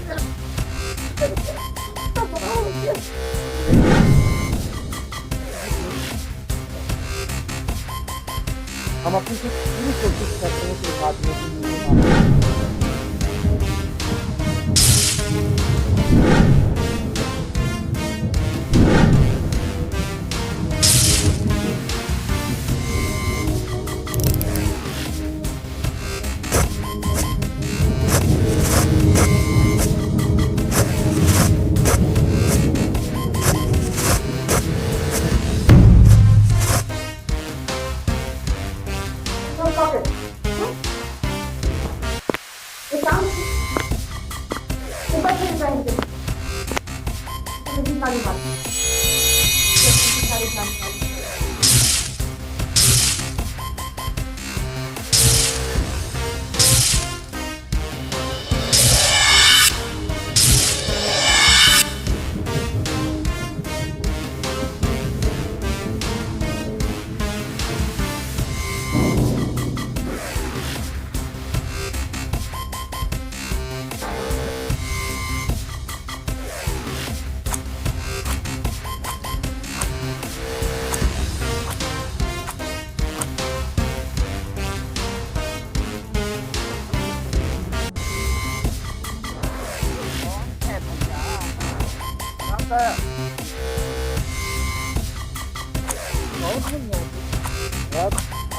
हम अपनी पूरी कोशिश कर रहे हैं कि आदमी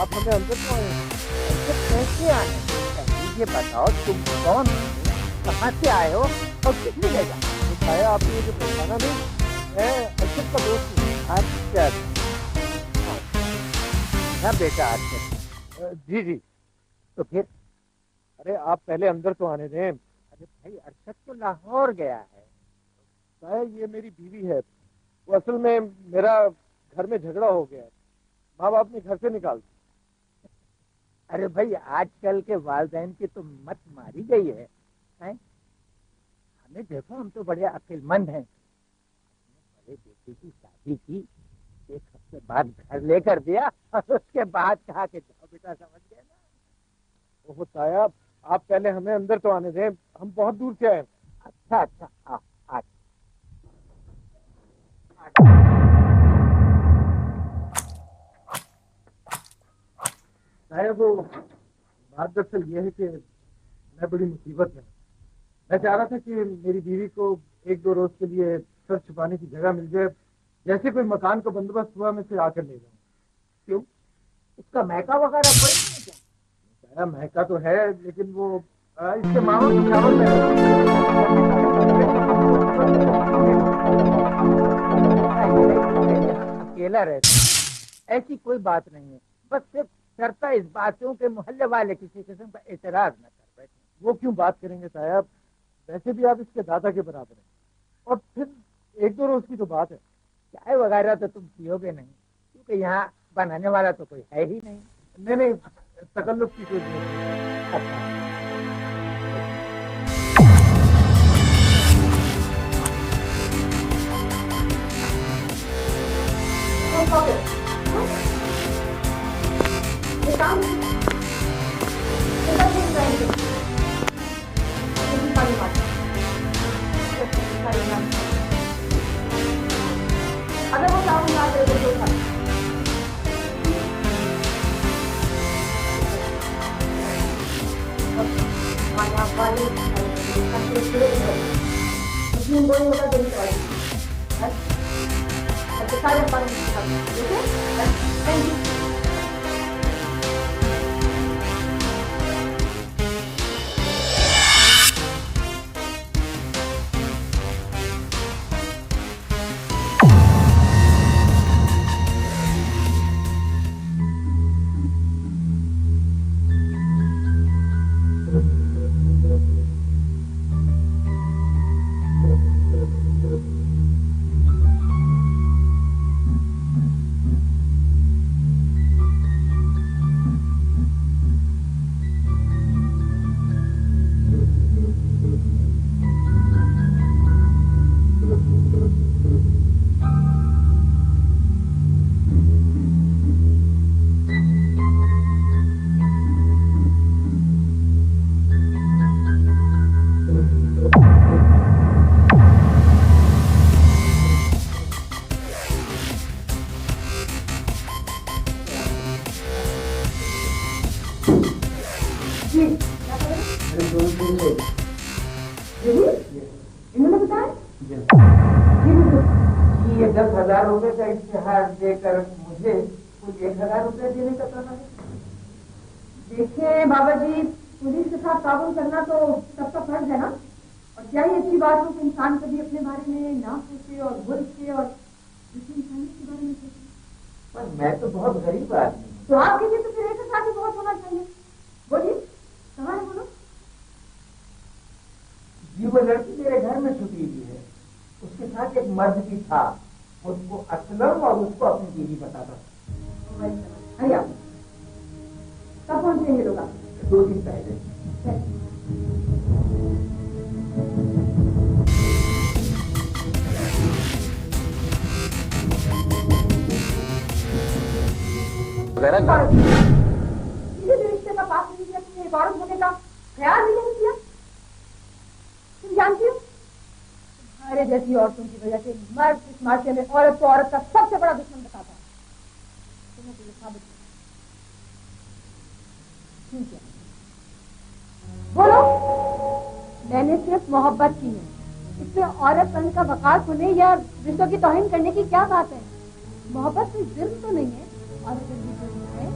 आप हमें अंदर क्यों आए? कैसे आने? ये बताओ तुम कौन हो, कहाँ से आए हो और किसने भेजा? बताया आपने जो पहचाना नहीं, मैं अर्षद का दोस्त हूँ। अच्छा ना बेटा अर्षद। जी जी। तो फिर? अरे आप पहले अंदर तो आने दें। अरे भाई अर्षद तो लाहौर गया है। साहब ये मेरी बीवी है, वो असल में मेरा घर में झगड़ा हो गया है, माँ बाप ने घर से निकाल दिया। अरे भाई आजकल के वालिदैन की तो मत मारी गई है, हैं? हमें देखो हम तो बड़े अक्लमंद हैं, बड़े बेटे की शादी की, एक हफ्ते बाद घर लेकर दिया और उसके बाद कहा कि जाओ बेटा, समझ गए ना? ओह ताया, आप पहले हमें अंदर तो आने दें, हम बहुत दूर से आए। अच्छा अच्छा आओ आ साहब वो बात दरअसल ये है कि मैं बड़ी मुसीबत में हूँ। मैं चाह रहा था कि मेरी बीवी को एक दो रोज के लिए सर छुपाने की जगह मिल जाए, जैसे कोई मकान का बंदोबस्त हुआ मैं से आकर ले जाऊँ। क्यों? उसका महका वगैरह कोई नहीं है क्या? साया महका तो है, लेकिन वो इसके मामा की चावल में अकेला रहता, ऐसी कोई बात नहीं है, बस सिर्फ शर्ता इस बात हो कि मोहल्ले वाले किसी किस्म का एतराज न कर बैठे। वो क्यों बात करेंगे साहब, वैसे भी आप इसके दादा के बराबर हैं, और फिर एक दो रोज की तो बात है। चाय वगैरह तो तुम पियोगे नहीं, क्योंकि यहाँ बनाने वाला तो कोई है ही नहीं। नहीं नहीं, तकल्लुफ की कोई जरूरत नहीं। अच्छा अगर वो चावल ना दे तो Thank you. जी क्या करें? मेरे दोस्त के लिए यही इन्होंने बताया ये जी बिल्कुल। ये 10,000 रुपए का इश्तेहार देकर मुझे कुल 1,000 रुपए देने का कहा है। देखिए बाबा जी, पुलिस के साथ ताउन करना तो सबका फर्ज है ना। और क्या ही अच्छी बात हो कि इंसान कभी अपने बारे में ना सोचे और बुल के और दूसरे इंसान के बारे में सोचे। पर मैं तो बहुत गरीब आदमी हूँ। तो आपके लिए तो फिर एक साथ ही बहुत होना चाहिए। बोलिए कहाँ है बोलो। जी वो लड़की मेरे घर में छुपी हुई है, उसके साथ एक मर्द भी था, उसको असलम और उसको अपनी बीवी बताता था। अरे आप कब पहुंचेंगे लोग आप? 2 दिन पहले। किसी भी रिश्ते का पास नहीं किया तुमने, एक औरत होने का ख्याल भी नहीं किया। तुम जानती हो तुम्हारे जैसी औरतों की वजह से मर्द इस माशरे में औरत को औरत का सबसे बड़ा दुश्मन बताता है। तुम्हें तो ये साबित ठीक है। बोलो, मैंने सिर्फ मोहब्बत की है, इसमें औरत पन का वकास होने या रिश्तों की तौहीन करने की क्या बात है? मोहब्बत कोई जुर्म तो नहीं है। और अगर ये जुर्म है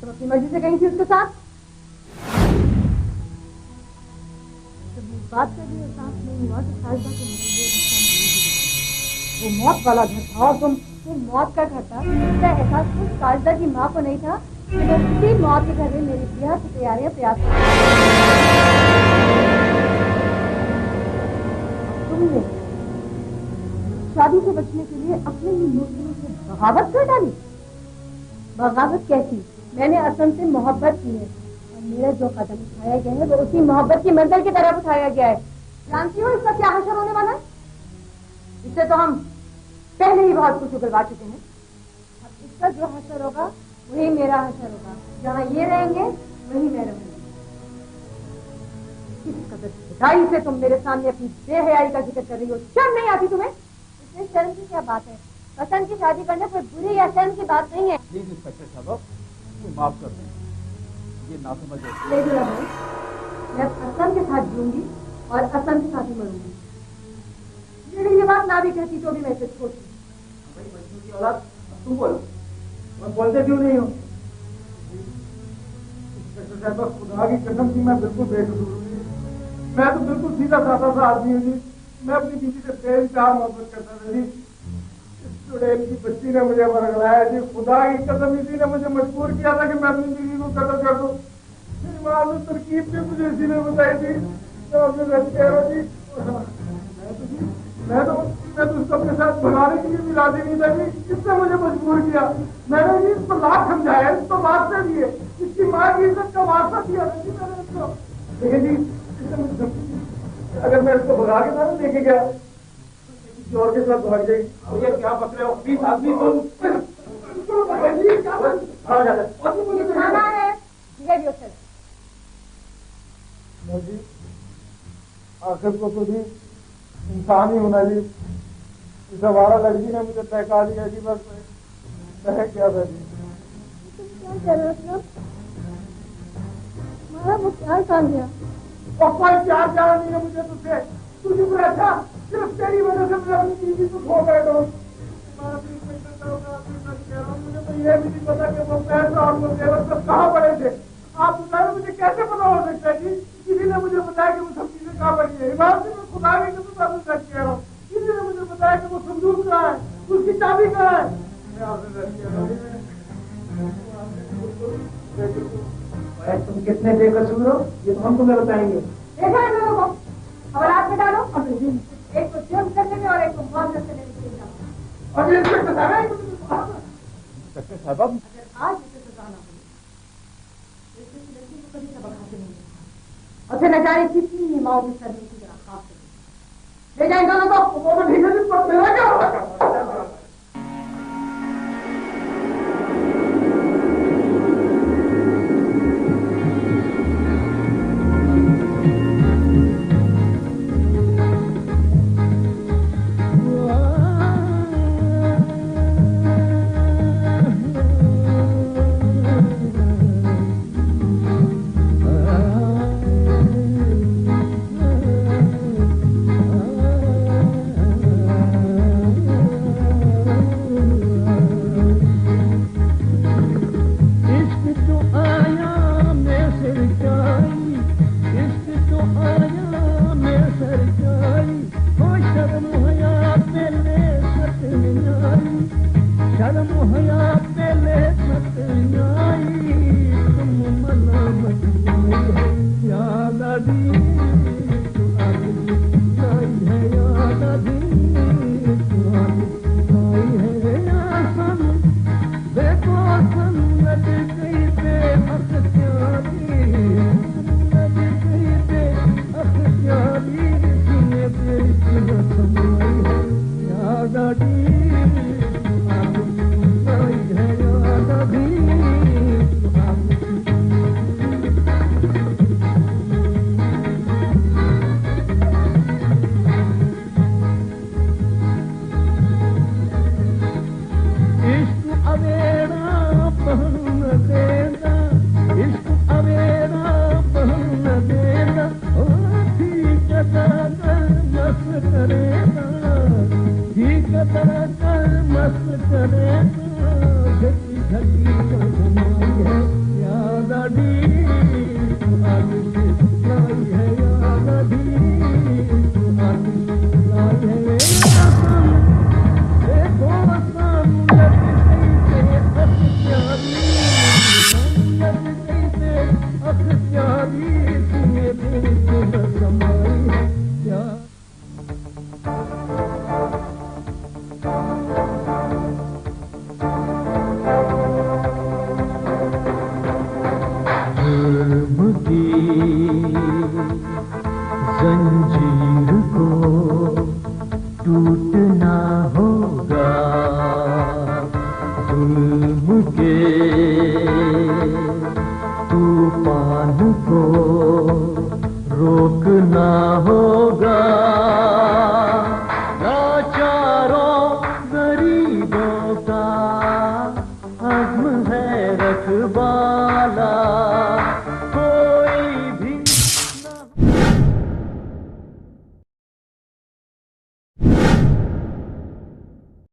तुम अपनी मर्जी से गई थी उसके साथ। जब इस बात का भी एहसास नहीं हुआ तो शायद वो मौत वाला घर था और तुम मौत का घर था। इसका एहसास कुछ साजदा की माँ को नहीं था कि मैं उसी मौत के घर में मेरी ब्याह की तैयारियां प्रयास तुमने शादी से बचने के लिए अपने ही मुस्लिम से बगावत कर डाली। बगावत कैसी? मैंने असम से मोहब्बत की है और मेरा जो कदम उठाया गया है वो उसी मोहब्बत की मंजिल की तरफ उठाया गया है। जानती हो इसका क्या हशर होने वाला है? इससे तो हम पहले ही बहुत कुछ उगलवा चुके हैं। अब इसका जो हशर होगा वही मेरा हशर होगा। जहाँ ये रहेंगे वही मैं रहूंगी। किस कदर खुदाई से तुम मेरे सामने अपनी बेहयाई का जिक्र कर रही हो। शर्म नहीं आती तुम्हें? इसमें शर्म की क्या बात है? पसंद की शादी करना कोई बुरी या शर्म की बात नहीं है। प्लीज इंस्पेक्टर साहब माफ कर दें, ये ना समझ ले जो भाई, मैं असम के साथ जीऊंगी और असम के साथ ही मरूंगी। लेकिन ये बात ना भी कहती तो भी मैं इसे छोड़ती। तुम बोलो, मैं बोलते क्यों नहीं हूँ? इंस्पेक्टर साहब खुदा की कसम थी, मैं बिल्कुल बेकसूर हूँ। मैं तो बिल्कुल सीधा साधा सा आदमी हूँ जी। मैं अपनी बीवी से बेइंतहा मोहब्बत करता था जी। इस चुड़ैल की बच्ची ने मुझे बरगलाया जी। खुदा की कसम इसी ने मुझे मजबूर किया था कि मैं अपनी बीवी को कत्ल कर दूँ। मेरी मालूम तरकीब भी मुझे इसी ने बताई थी। तो अपने घर कह रहा जी मैं तो उसको अपने साथ भगाने के लिए भी राजी नहीं था जी। इसने मुझे मजबूर किया। मैंने जी इसको लाख समझाया, इसको वास्ते दिए, इसकी माँ की इज्जत का वास्ता दिया जी मैंने इसको। लेकिन जी अगर मैं इसको भगा के ना लेके गया किसी और के साथ भाग जाएगी। भैया क्या बक रहे हो? 20 आदमी जी आखिर को तो जी इंसान ही होना जी। इस हमारा लड़की ने मुझे तहका दिया जी। बस मैं क्या था जी। तुम क्या कह रहे हो? हमारा वो प्यार कहाँ गया? और कोई प्यार जाना नहीं है मुझे तुझसे। तुझे बुरा था, सिर्फ तेरी वजह से मैं अपनी बीवी को खो बैठा हूँ। मुझे तो ये भी नहीं पता कि वो पैसा और वो जेवर सब कहाँ पड़े थे। आप बताए मुझे कैसे पता हो सकता है जी? किसी ने मुझे बताया कि वो सब चीजें कहाँ पड़ी है। ईमान से मैं खुदा की कसम आपसे सच कह रहा हूँ। किसी ने मुझे बताया कि वो संदूक कहाँ है, उसकी चाबी कहाँ है। मैं आपसे सच कह रहा हूँ। तुम कितने बेकसूर हो ये तो हम तुम्हें बताएंगे। देखा है लोगों को हवालात में डालो। एक को जुर्म करने में और एक को मौत करने में जाओ। और इंस्पेक्टर साहब अगर आज इसे सजा ना हो तो इस लड़की को कभी सबक हासिल नहीं होगा। और फिर न जाने कितनी ही माओ की सरने की तरह खास ले जाए दोनों को। वो तो ठीक है, पर मेरा क्या होगा? कतरा कर मस्त करे घटी घटी घुमाई है याद आडी सुहानी लाई है याद आडी सुहानी लाई है देखो आसान लग गई से अख प्यारी लग गई से अख प्यारी तुम्हें देख समाई है क्या जंजीर को टूटना होगा जुल्म के तूफान को रोकना होगा